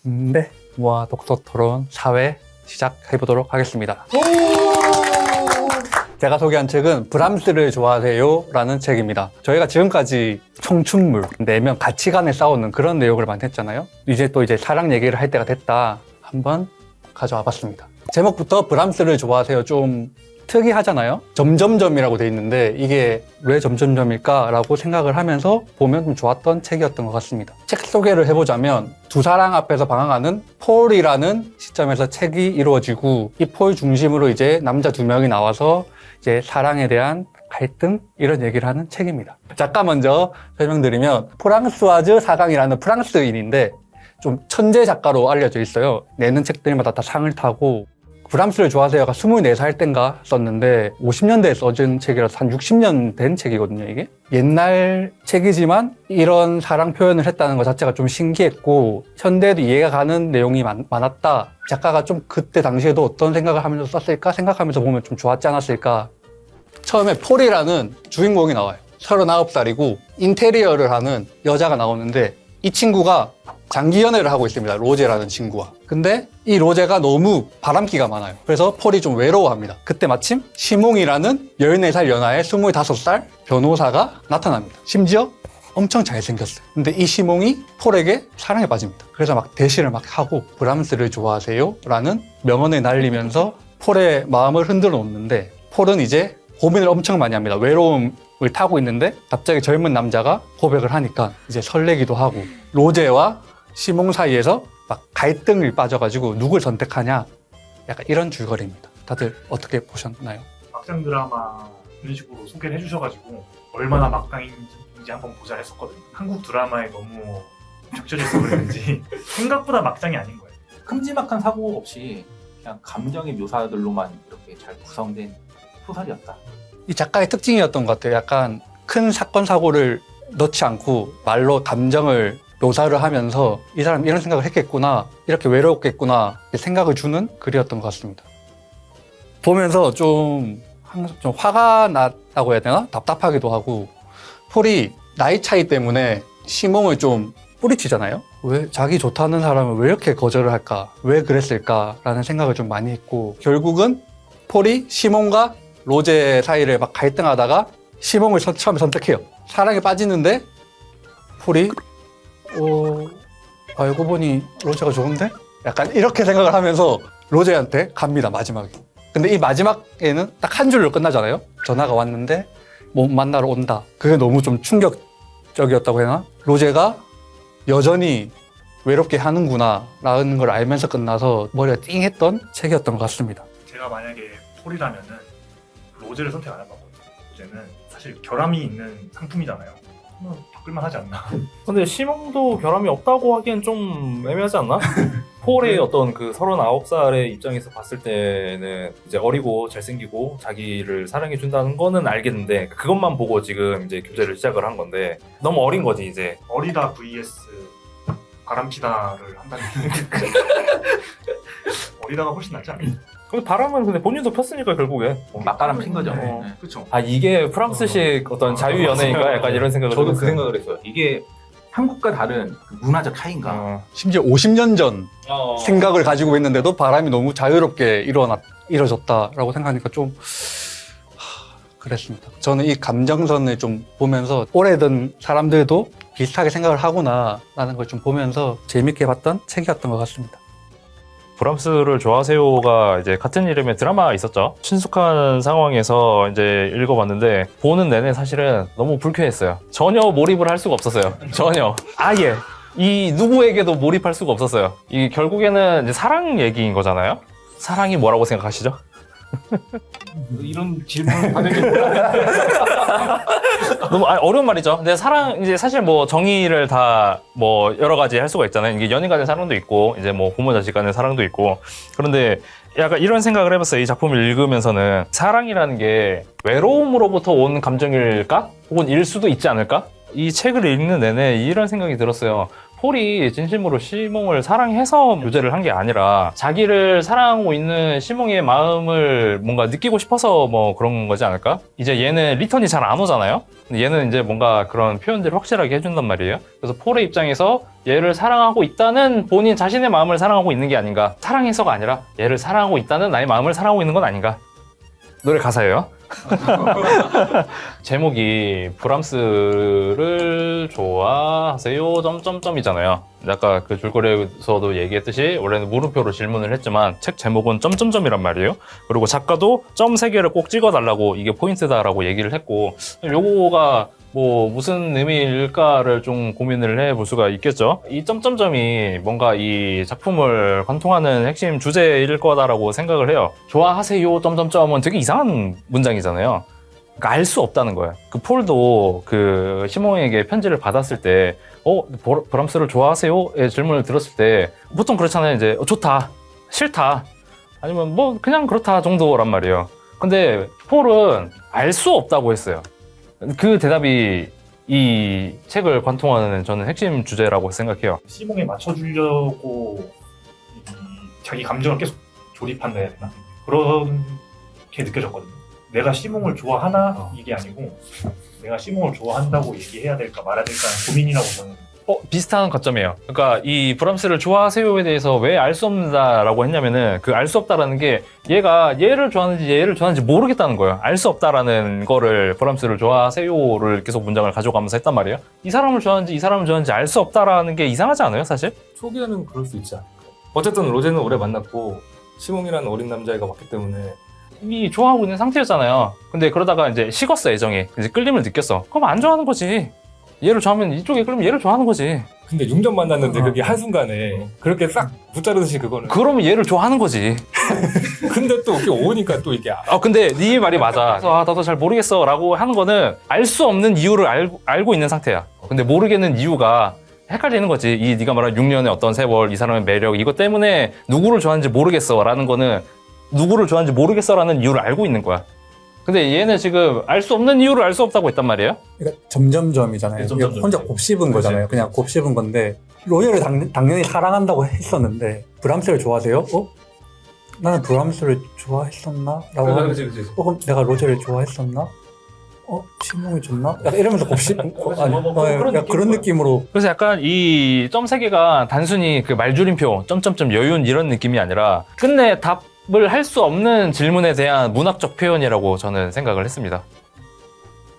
네, 모아 독서 토론 4회 시작해보도록 하겠습니다. 제가 소개한 책은 브람스를 좋아하세요? 라는 책입니다. 저희가 지금까지 청춘물, 내면 가치관에 싸우는 그런 내용을 많이 했잖아요. 이제 사랑 얘기를 할 때가 됐다. 한번 가져와 봤습니다. 제목부터 브람스를 좋아하세요? 좀 특이하잖아요? 점점점이라고 돼 있는데 이게 왜 점점점일까? 라고 생각을 하면서 보면 좀 좋았던 책이었던 것 같습니다. 책 소개를 해보자면 두 사랑 앞에서 방황하는 폴이라는 시점에서 책이 이루어지고 이 폴 중심으로 이제 남자 두 명이 나와서 이제 사랑에 대한 갈등 이런 얘기를 하는 책입니다. 작가 먼저 설명드리면 프랑스와즈 사강이라는 프랑스인인데 좀 천재 작가로 알려져 있어요. 내는 책들마다 다 상을 타고 브람스를 좋아하세요가 24살 땐가 썼는데 50년대에 써진 책이라서 한 60년 된 책이거든요, 이게. 옛날 책이지만 이런 사랑 표현을 했다는 것 자체가 좀 신기했고 현대에도 이해가 가는 내용이 많았다. 작가가 좀 그때 당시에도 어떤 생각을 하면서 썼을까 생각하면서 보면 좀 좋았지 않았을까. 처음에 폴이라는 주인공이 나와요. 39살이고 인테리어를 하는 여자가 나오는데 이 친구가 장기 연애를 하고 있습니다. 로제라는 친구와. 근데 이 로제가 너무 바람기가 많아요. 그래서 폴이 좀 외로워합니다. 그때 마침 시몽이라는 14살 연하의 25살 변호사가 나타납니다. 심지어 엄청 잘생겼어요. 근데 이 시몽이 폴에게 사랑에 빠집니다. 그래서 막 대시를 막 하고 브람스를 좋아하세요? 라는 명언을 날리면서 폴의 마음을 흔들어 놓는데 폴은 이제 고민을 엄청 많이 합니다. 외로움을 타고 있는데 갑자기 젊은 남자가 고백을 하니까 이제 설레기도 하고 로제와 시몽 사이에서 막 갈등을 빠져가지고 누굴 선택하냐 약간 이런 줄거리입니다. 다들 어떻게 보셨나요? 막장 드라마 이런 식으로 소개를 해주셔가지고 얼마나 막장인지 한번 보자 했었거든요. 한국 드라마에 너무 적절해서 그런지 생각보다 막장이 아닌 거예요. 큼지막한 사고 없이 그냥 감정의 묘사들로만 이렇게 잘 구성된 소설이었다. 이 작가의 특징이었던 것 같아요. 약간 큰 사건 사고를 넣지 않고 말로 감정을 묘사를 하면서 이 사람 이런 생각을 했겠구나, 이렇게 외로웠겠구나 생각을 주는 글이었던 것 같습니다. 보면서 좀 화가 났다고 해야 되나? 답답하기도 하고 폴이 나이 차이 때문에 시몽을 좀 뿌리치잖아요. 왜 자기 좋다는 사람을 왜 이렇게 거절을 할까? 왜 그랬을까? 라는 생각을 좀 많이 했고 결국은 폴이 시몽과 로제 사이를 막 갈등하다가 시몽을 처음에 선택해요. 사랑에 빠지는데 폴이 알고 보니 로제가 좋은데? 약간 이렇게 생각을 하면서 로제한테 갑니다, 마지막에. 근데 이 마지막에는 딱 한 줄로 끝나잖아요. 전화가 왔는데 뭐 만나러 온다. 그게 너무 좀 충격적이었다고 해야 하나? 로제가 여전히 외롭게 하는구나 라는 걸 알면서 끝나서 머리가 띵했던 책이었던 것 같습니다. 제가 만약에 폴이라면은 로제를 선택 안 할 거거든요. 로제는 사실 결함이 있는 상품이잖아요. 바꿀만 하지 않나. 근데 시몽도 결함이 없다고 하기엔 좀 애매하지 않나? 폴의 어떤 그 39살의 입장에서 봤을 때는 이제 어리고 잘생기고 자기를 사랑해준다는 거는 알겠는데 그것만 보고 지금 이제 교제를 시작을 한 건데 너무 어린 거지 이제. 어리다 vs 바람피다를 한다는 어리다가 훨씬 낫지 않나요? 근데 바람은 근데 본인도 폈으니까 결국에. 맞바람 핀 거죠. 어. 네. 그렇죠. 아 이게 프랑스식 어떤 자유연애인가? 약간 이런 생각을 저도 그 해봤어요. 생각을 했어요. 이게 한국과 다른 그 문화적 차이인가. 어. 심지어 50년 전 생각을 가지고 있는데도 바람이 너무 자유롭게 이뤄졌다라고 생각하니까 좀 그랬습니다. 저는 이 감정선을 좀 보면서 오래된 사람들도 비슷하게 생각을 하구나라는 걸 좀 보면서 재밌게 봤던 책이었던 것 같습니다. 브람스를 좋아하세요가 이제 같은 이름의 드라마가 있었죠. 친숙한 상황에서 이제 읽어봤는데 보는 내내 사실은 너무 불쾌했어요. 전혀 몰입을 할 수가 없었어요. 전혀. 아예. 이 누구에게도 몰입할 수가 없었어요. 이 결국에는 이제 사랑 얘기인 거잖아요. 사랑이 뭐라고 생각하시죠? 이런 질문을 받는 게 너무 어려운 말이죠. 근데 사랑 이제 사실 뭐 정의를 다 뭐 여러 가지 할 수가 있잖아요. 이게 연인 간의 사랑도 있고 이제 뭐 부모 자식 간의 사랑도 있고 그런데 약간 이런 생각을 해봤어요. 이 작품을 읽으면서는 사랑이라는 게 외로움으로부터 온 감정일까? 혹은 일 수도 있지 않을까? 이 책을 읽는 내내 이런 생각이 들었어요. 폴이 진심으로 시몽을 사랑해서 교제를 한 게 아니라 자기를 사랑하고 있는 시몽의 마음을 뭔가 느끼고 싶어서 뭐 그런 거지 않을까? 이제 얘는 리턴이 잘 안 오잖아요? 근데 얘는 이제 뭔가 그런 표현들을 확실하게 해준단 말이에요. 그래서 폴의 입장에서 얘를 사랑하고 있다는 본인 자신의 마음을 사랑하고 있는 게 아닌가? 사랑해서가 아니라 얘를 사랑하고 있다는 나의 마음을 사랑하고 있는 건 아닌가? 노래 가사예요. 제목이 브람스를 좋아하세요? 점점점이잖아요. 아까 그 줄거리에서도 얘기했듯이 원래는 물음표로 질문을 했지만 책 제목은 점점점이란 말이에요. 그리고 작가도 점 3개를 꼭 찍어달라고 이게 포인트다라고 얘기를 했고 요거가 뭐 무슨 의미일까를 좀 고민을 해볼 수가 있겠죠. 이 점점점이 뭔가 이 작품을 관통하는 핵심 주제일 거다라고 생각을 해요. 좋아하세요 점점점은 되게 이상한 문장이잖아요. 그러니까 알 수 없다는 거예요. 그 폴도 그 시몽에게 편지를 받았을 때 브람스를 좋아하세요?의 질문을 들었을 때 보통 그렇잖아요. 이제 좋다, 싫다, 아니면 뭐 그냥 그렇다 정도란 말이에요. 근데 폴은 알 수 없다고 했어요. 그 대답이 이 책을 관통하는 저는 핵심 주제라고 생각해요. 시몽에 맞춰주려고 자기 감정을 계속 조립한다 해야 되나? 그렇게 느껴졌거든요. 내가 시몽을 좋아하나? 이게 아니고 내가 시몽을 좋아한다고 얘기해야 될까 말아야 될까 하는 고민이라고 저는. 비슷한 관점이에요. 그러니까 이 브람스를 좋아하세요에 대해서 왜 알 수 없다라고 했냐면은 그 알 수 없다라는 게 얘가 얘를 좋아하는지 얘를 좋아하는지 모르겠다는 거예요. 알 수 없다라는 거를 브람스를 좋아하세요를 계속 문장을 가져가면서 했단 말이에요. 이 사람을 좋아하는지 이 사람을 좋아하는지 알 수 없다라는 게 이상하지 않아요, 사실? 초기에는 그럴 수 있지 않을까. 어쨌든 로제는 오래 만났고 시몽이라는 어린 남자애가 왔기 때문에 이미 좋아하고 있는 상태였잖아요. 근데 그러다가 이제 식었어, 애정이. 이제 끌림을 느꼈어. 그럼 안 좋아하는 거지. 얘를 좋아하면 이쪽에 끌리면 얘를 좋아하는 거지. 근데 6년 만났는데 그게 한순간에 그렇게 싹 붙자르듯이 그거는 그러면 얘를 좋아하는 거지. 근데 또 이렇게 오니까 또 이게 근데 네 말이 맞아. 그래서 나도 잘 모르겠어 라고 하는 거는 알 수 없는 이유를 알고 있는 상태야. 근데 모르겠는 이유가 헷갈리는 거지. 이 네가 말한 6년의 어떤 세월, 이 사람의 매력, 이것 때문에 누구를 좋아하는지 모르겠어 라는 거는 누구를 좋아하는지 모르겠어 라는 이유를 알고 있는 거야. 근데 얘는 지금 알 수 없는 이유를 알 수 없다고 했단 말이에요. 그러니까 점점점이잖아요. 네, 점점점. 혼자 곱씹은 거잖아요. 그냥 곱씹은 건데 로제를 당연히 사랑한다고 했었는데 브람스를 좋아하세요? 나는 브람스를 좋아했었나? 라고 하면 그럼 내가 로제를 좋아했었나? 시몽이 좋나? 약간 이러면서 그런 느낌으로. 그래서 약간 이 점 3개가 단순히 그 말줄임표, 점점점 여윤 이런 느낌이 아니라 끝내 답을 할 수 없는 질문에 대한 문학적 표현이라고 저는 생각을 했습니다.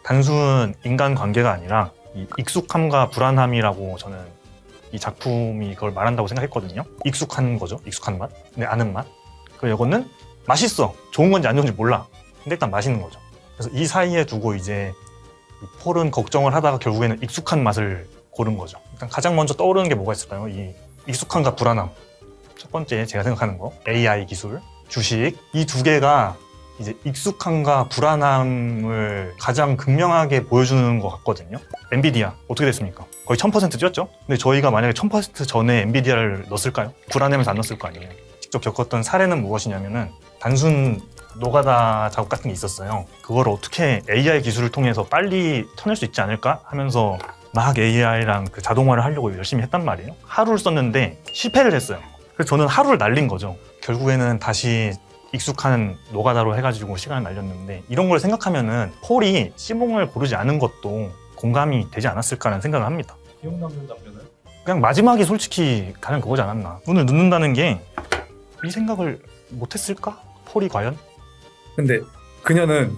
단순 인간 관계가 아니라 이 익숙함과 불안함이라고 저는 이 작품이 그걸 말한다고 생각했거든요. 익숙한 거죠. 익숙한 맛. 근데 아는 맛. 그리고 이거는 맛있어. 좋은 건지 안 좋은지 몰라. 근데 일단 맛있는 거죠. 그래서 이 사이에 두고 이제 이 폴은 걱정을 하다가 결국에는 익숙한 맛을 고른 거죠. 일단 가장 먼저 떠오르는 게 뭐가 있을까요? 이 익숙함과 불안함. 첫 번째 제가 생각하는 거. AI 기술, 주식. 이 두 개가 이제 익숙함과 불안함을 가장 극명하게 보여주는 것 같거든요. 엔비디아 어떻게 됐습니까? 거의 1000% 뛰었죠? 근데 저희가 만약에 1000% 전에 엔비디아를 넣었을까요? 불안하면서 안 넣었을 거 아니에요. 직접 겪었던 사례는 무엇이냐면은 단순 노가다 작업 같은 게 있었어요. 그걸 어떻게 AI 기술을 통해서 빨리 터낼 수 있지 않을까 하면서 막 AI랑 그 자동화를 하려고 열심히 했단 말이에요. 하루를 썼는데 실패를 했어요. 그래서 저는 하루를 날린 거죠. 결국에는 다시 익숙한 노가다로 해가지고 시간을 날렸는데 이런 걸 생각하면은 폴이 시몽을 고르지 않은 것도 공감이 되지 않았을까라는 생각을 합니다. 기억 남는 장면은? 그냥 마지막이 솔직히 가장 그거지 않았나. 눈을 넣는다는 게 이 생각을 못했을까? 폴이 과연? 근데 그녀는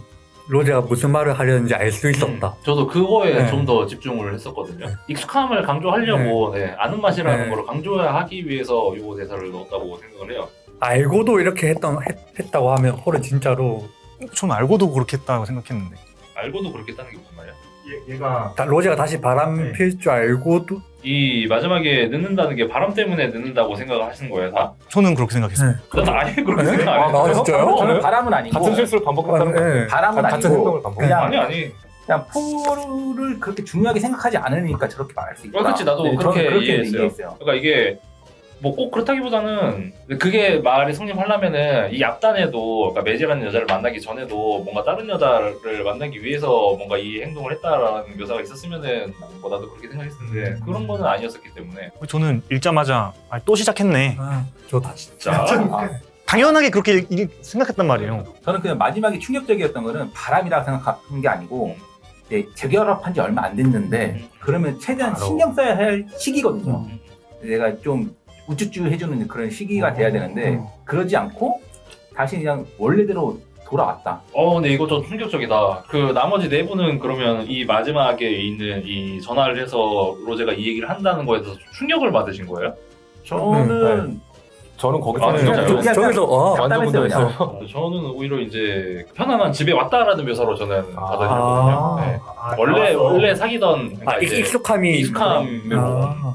로제가 무슨 말을 하려는지 알 수 있었다. 저도 그거에 네. 좀 더 집중을 했었거든요. 익숙함을 강조하려고 아는 맛이라는 네. 걸 강조하기 위해서 이 대사를 넣었다고 생각을 해요. 알고도 이렇게 했다고 하면 폴은 진짜로 저는 알고도 그렇게 했다고 생각했는데. 알고도 그렇게 했다는 게 무슨 말이야? 얘가 로제가 다시 바람 네. 필 줄 알고도 이 마지막에 늦는다는 게 바람 때문에 늦는다고 생각을 하시는 거예요, 다? 저는 그렇게 생각했어요. 나도 아예 그렇게 네? 생각 안 해요. 나 진짜요? 저는 바람은 아니고 같은 실수를 반복했다는 거 네. 바람은 같은 아니고 행동을 반복했다. 그냥 아니. 그냥 폴을 그렇게 중요하게 생각하지 않으니까 저렇게 말할 수 있다. 그렇지, 나도 네, 그렇게 저는 그렇게 이해했어요. 이해했어요. 그러니까 이게 뭐 꼭 그렇다기보다는 그게 말이 성립하려면은 이 앞단에도 그러니까 매지라는 여자를 만나기 전에도 뭔가 다른 여자를 만나기 위해서 뭔가 이 행동을 했다라는 묘사가 있었으면은 뭐 나도 그렇게 생각했을 텐데 그런 거는 아니었었기 때문에 저는 읽자마자 또 시작했네. 저도 진짜 당연하게 그렇게 생각했단 말이에요. 저는 그냥 마지막에 충격적이었던 거는 바람이라고 생각한 게 아니고 이제 재결합한 지 얼마 안 됐는데 그러면 최대한 신경 써야 할 시기거든요. 내가 좀 우쭈쭈 해주는 그런 시기가 돼야 되는데 그러지 않고 다시 그냥 원래대로 돌아왔다. 근데 이거 좀 충격적이다. 그 나머지 네 분은 그러면 이 마지막에 있는 이 전화를 해서 로제가 이 얘기를 한다는 거에 대해서 충격을 받으신 거예요? 저는 저는 거기서 아, 진짜요? 저기서 완전 분노했어요. 저는 오히려 이제 편안한 집에 왔다라는 묘사로 저는 받아들였거든요. 네. 원래 사귀던 그러니까 이제 익숙함이 익숙함 멤버.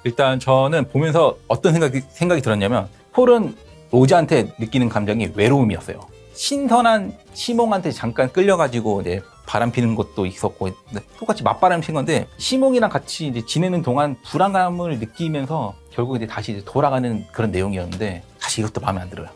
일단 저는 보면서 어떤 생각이 들었냐면 폴은 로즈한테 느끼는 감정이 외로움이었어요. 신선한 시몽한테 잠깐 끌려가지고 이제 바람 피는 것도 있었고 똑같이 맞바람 핀 건데 시몽이랑 같이 이제 지내는 동안 불안감을 느끼면서 결국 이제 다시 이제 돌아가는 그런 내용이었는데 사실 이것도 마음에 안 들어요.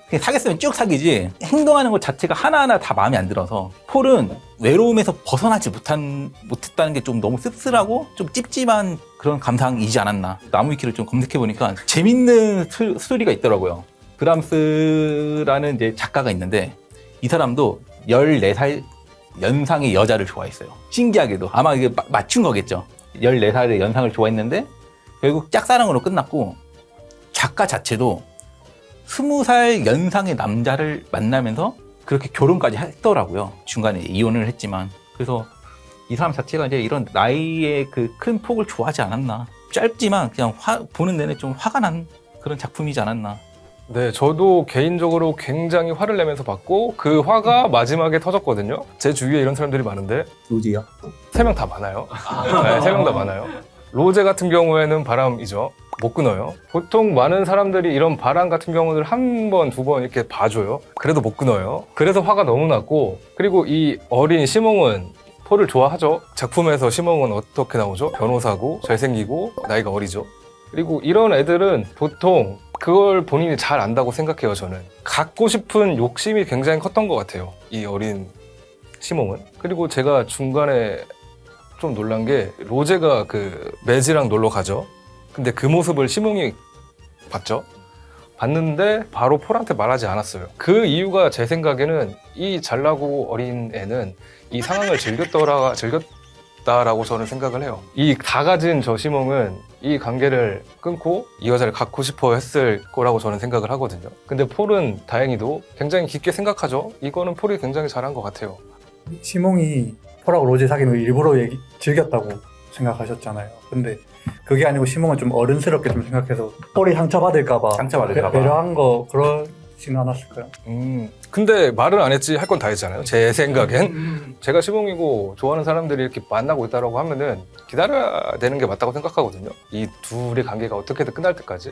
그냥 사귀었으면 쭉 사귀지 행동하는 것 자체가 하나하나 다 마음에 안 들어서 폴은 외로움에서 벗어나지 못했다는 게 좀 너무 씁쓸하고 좀 찝찝한 그런 감상이지 않았나. 나무위키를 좀 검색해보니까 재밌는 스토리가 있더라고요. 브람스라는 이제 작가가 있는데 이 사람도 14살 연상의 여자를 좋아했어요. 신기하게도 아마 이게 맞춘 거겠죠. 14살의 연상을 좋아했는데 결국 짝사랑으로 끝났고 작가 자체도 20살 연상의 남자를 만나면서 그렇게 결혼까지 했더라고요. 중간에 이혼을 했지만. 그래서 이 사람 자체가 이제 이런 나이의 그 큰 폭을 좋아하지 않았나. 짧지만 그냥 보는 내내 좀 화가 난 그런 작품이지 않았나. 네, 저도 개인적으로 굉장히 화를 내면서 봤고 그 화가 마지막에 터졌거든요. 제 주위에 이런 사람들이 많은데 로지요? 3명 다 많아요. 네, 3명 다 많아요. 로제 같은 경우에는 바람이죠. 못 끊어요. 보통 많은 사람들이 이런 바람 같은 경우는 한 번, 두 번 이렇게 봐줘요. 그래도 못 끊어요. 그래서 화가 너무 났고 그리고 이 어린 시몽은 폴을 좋아하죠. 작품에서 시몽은 어떻게 나오죠? 변호사고 잘생기고 나이가 어리죠. 그리고 이런 애들은 보통 그걸 본인이 잘 안다고 생각해요. 저는 갖고 싶은 욕심이 굉장히 컸던 것 같아요. 이 어린 시몽은. 그리고 제가 중간에 좀 놀란 게 로제가 그 매지랑 놀러 가죠. 근데 그 모습을 시몽이 봤죠. 봤는데 바로 폴한테 말하지 않았어요. 그 이유가 제 생각에는 이 잘나고 어린 애는 이 상황을 즐겼다라고 저는 생각을 해요. 이 다 가진 저 시몽은 이 관계를 끊고 이 여자를 갖고 싶어 했을 거라고 저는 생각을 하거든요. 근데 폴은 다행히도 굉장히 깊게 생각하죠. 이거는 폴이 굉장히 잘한 것 같아요. 시몽이 폴하고 로제 사귀는 걸 일부러 즐겼다고 생각하셨잖아요. 근데 그게 아니고 시몽은 좀 어른스럽게 좀 생각해서 폴이 상처받을까봐 배려한 거 그러지는 않았을까요? 근데 말은 안 했지 할 건 다 했잖아요. 제 생각엔. 제가 시몽이고 좋아하는 사람들이 이렇게 만나고 있다고 하면은 기다려야 되는 게 맞다고 생각하거든요. 이 둘의 관계가 어떻게든 끝날 때까지.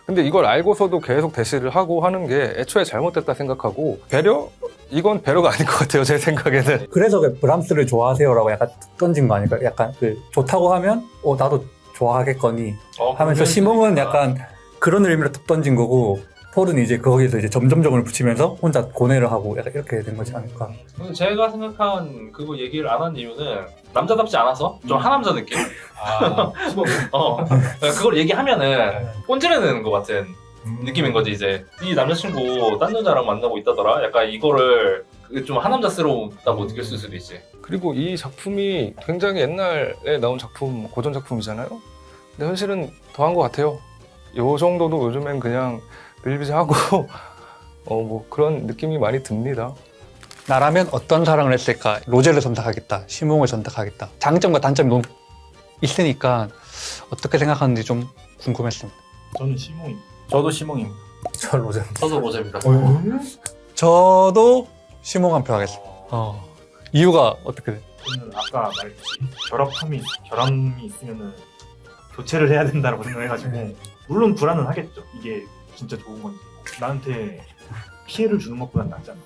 근데 이걸 알고서도 계속 대시를 하고 하는 게 애초에 잘못됐다 생각하고 배려? 이건 배려가 아닌 것 같아요. 제 생각에는. 그래서 브람스를 좋아하세요라고 약간 던진 거 아닐까요? 약간 좋다고 하면 나도 좋아하겠거니 하면서 시몽은 약간 그런 의미로 툭 던진 거고 폴은 이제 거기서 이제 점점점을 붙이면서 혼자 고뇌를 하고 약간 이렇게 된 거지 않을까. 제가 생각한 그거 얘기를 안 한 이유는 남자답지 않아서 좀 하남자 느낌? 그걸 얘기하면은 꼰지르는 것 같은 느낌인 거지. 이제 이 남자친구 딴 여자랑 만나고 있다더라. 약간 이거를 좀 하남자스러웠다고 느낄 수도 있지. 그리고 이 작품이 굉장히 옛날에 나온 작품, 고전 작품이잖아요. 근데 현실은 더한 것 같아요. 요 정도도 요즘엔 그냥 빌비즈하고 뭐 그런 느낌이 많이 듭니다. 나라면 어떤 사랑을 했을까? 로제를 선택하겠다, 시몽을 선택하겠다. 장점과 단점이 너무 있으니까 어떻게 생각하는지 좀 궁금했습니다. 저는 시몽입니다. 저도 시몽입니다. 저 로제. 저도 로제입니다. 저도 시몽 한 표 하겠습니다. 이유가 어떻게 돼요? 저는 아까 말했듯이 결함이 있으면은 교체를 해야 된다고 생각해가지고 물론 불안은 하겠죠. 이게 진짜 좋은 건지 나한테 피해를 주는 것보단 낫지 않나.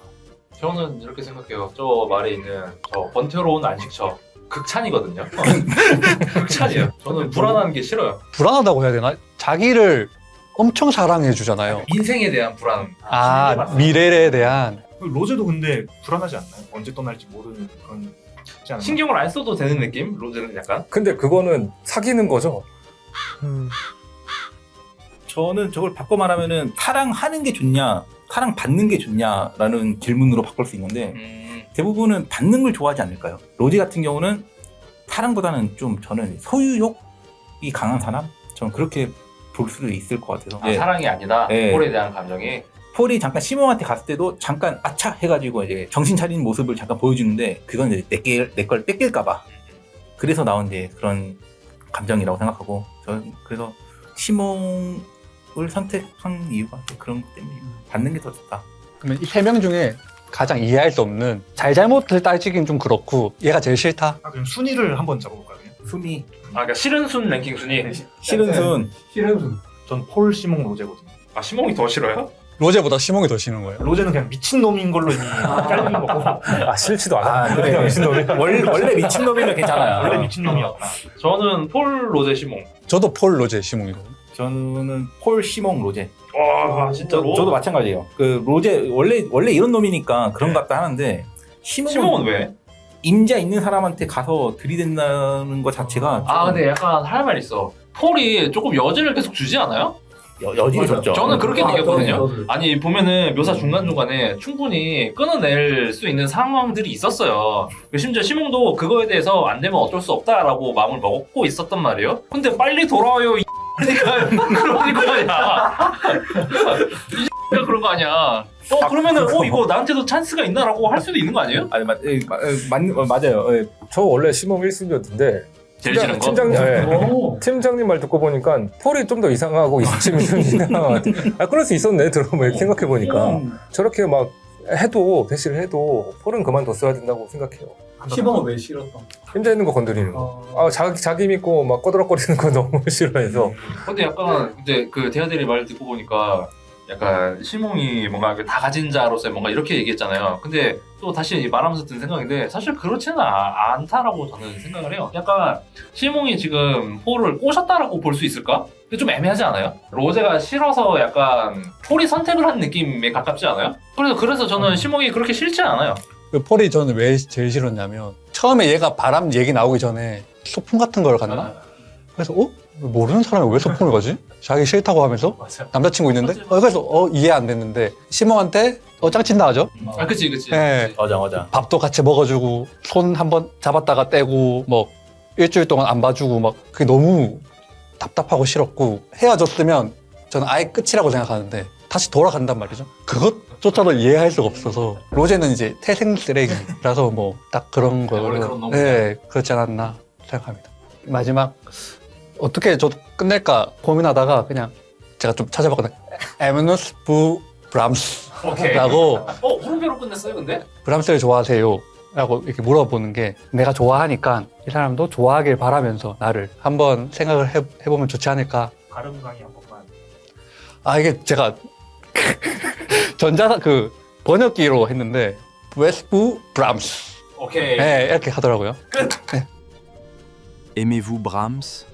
저는 이렇게 생각해요. 저 말에 있는 저 번태로운 안식처 극찬이거든요. 극찬이에요. 저는 불안한 게 싫어요. 불안하다고 해야 되나? 자기를 엄청 사랑해 주잖아요. 인생에 대한 불안. 아, 미래에 대한. 로제도 근데 불안하지 않나요? 언제 떠날지 모르는 그런 있지 않나요? 신경을 안 써도 되는 느낌? 로제는 약간. 근데 그거는 사귀는 거죠. 저는 저걸 바꿔 말하면은 사랑하는 게 좋냐, 사랑받는 게 좋냐라는 질문으로 바꿀 수 있는데 대부분은 받는 걸 좋아하지 않을까요? 로제 같은 경우는 사랑보다는 좀 저는 소유욕이 강한 사람? 저는 그렇게 볼 수도 있을 것 같아서. 아, 사랑이 아니다. 네. 폴에 대한 감정이. 폴이 잠깐 시몽한테 갔을 때도 잠깐 아차 해가지고 이제 정신 차린 모습을 잠깐 보여주는데 그건 이제 내 걸 뺏길까봐. 그래서 나온 이제 그런 감정이라고 생각하고 저는 그래서 시몽을 선택한 이유가 그런 것 때문에 받는 게 더 좋다. 그러면 이 세 명 중에 가장 이해할 수 없는 잘잘못을 따지긴 좀 그렇고 얘가 제일 싫다. 아, 그럼 순위를 한번 잡아볼까요? 그냥? 순위 아, 그러니까 싫은 순 랭킹 순위. 싫은 순 전 폴, 시몽, 로제거든요. 아, 시몽이 더 싫어요? 로제보다 시몽이 더 싫은 거예요. 로제는 그냥 미친놈인 걸로 이미 깔리는 거고 아 싫지도 않아. 아 그래 원래 미친놈이면 괜찮아요. 원래 미친놈이었다. 저는 폴, 로제, 시몽. 저도 폴, 로제, 시몽이거든요. 저는 폴 시몽 로제. 와, 진짜로? 저도 마찬가지예요. 그 로제 원래 이런 놈이니까 그런 것 같다 하는데 시몽은 왜? 임자 있는 사람한테 가서 들이댄다는 것 자체가 아, 근데 약간 할 말 있어. 폴이 조금 여지를 계속 주지 않아요? 여지를 줬죠. 저는 그렇게 느꼈거든요. 아니, 보면은 묘사 중간중간에 충분히 끊어낼 수 있는 상황들이 있었어요. 심지어 시몽도 그거에 대해서 안 되면 어쩔 수 없다라고 마음을 먹고 있었단 말이에요. 근데 빨리 돌아와요, 이 그러니까 그런 거 아니야. 이 그런 거 아니야. 그러면은 이거 나한테도 찬스가 있나라고 할 수도 있는 거 아니에요? 아니 맞아요. 예. 저 원래 시몽 1순위였는데 제일 싫은 거? 팀장님 말 듣고 보니까 폴이 좀 더 이상하고 이승민이나 그럴 수 있었네 들어보면 이렇게 생각해 보니까 저렇게 막 해도 대시를 해도 폴은 그만뒀어야 된다고 생각해요. 시범은 왜 싫었던? 혼자 있는 거 건드리는 거. 자기 믿고 막 꺼드럭거리는 거 너무 싫어해서. 근데 약간 이제 그 대하대리 말 듣고 보니까 약간 시몽이 뭔가 다 가진 자로서의 뭔가 이렇게 얘기했잖아요. 근데 또 다시 말하면서 든 생각인데 사실 그렇지는 않다라고 저는 생각을 해요. 약간 시몽이 지금 폴을 꼬셨다라고 볼 수 있을까? 그게 좀 애매하지 않아요? 로제가 싫어서 약간 폴이 선택을 한 느낌에 가깝지 않아요? 그래서 저는 시몽이 그렇게 싫지 않아요. 그 폴이 저는 왜 제일 싫었냐면 처음에 얘가 바람 얘기 나오기 전에 소풍 같은 걸 갔나? 그래서 모르는 사람이 왜 소풍을 가지? 자기 싫다고 하면서 남자친구 있는데 그래서 이해 안 됐는데 시몽한테 짱친다 하죠. 아, 그치. 네. 맞아. 밥도 같이 먹어주고 손 한번 잡았다가 떼고 뭐 일주일 동안 안 봐주고 막 그게 너무 답답하고 싫었고 헤어졌으면 저는 아예 끝이라고 생각하는데 다시 돌아간단 말이죠. 그것조차도 이해할 수가 없어서 로제는 이제 태생 쓰레기라서 뭐 딱 그런 거 원래 그런 놈이구나. 네, 그렇지 않았나 생각합니다. 마지막 어떻게 저도 끝낼까 고민하다가 그냥 제가 좀 찾아봤거든요. 에르네스트 브람스라고 물음표로 끝냈어요, 근데? 브람스를 좋아하세요? 라고 이렇게 물어보는 게 내가 좋아하니까 이 사람도 좋아하길 바라면서 나를 한번 생각을 해보면 좋지 않을까. 발음 강의 한 번만. 이게 제가 번역기로 했는데 웨스프 브람스 오케이. 네, 이렇게 하더라고요. Aimez-vous Brahms?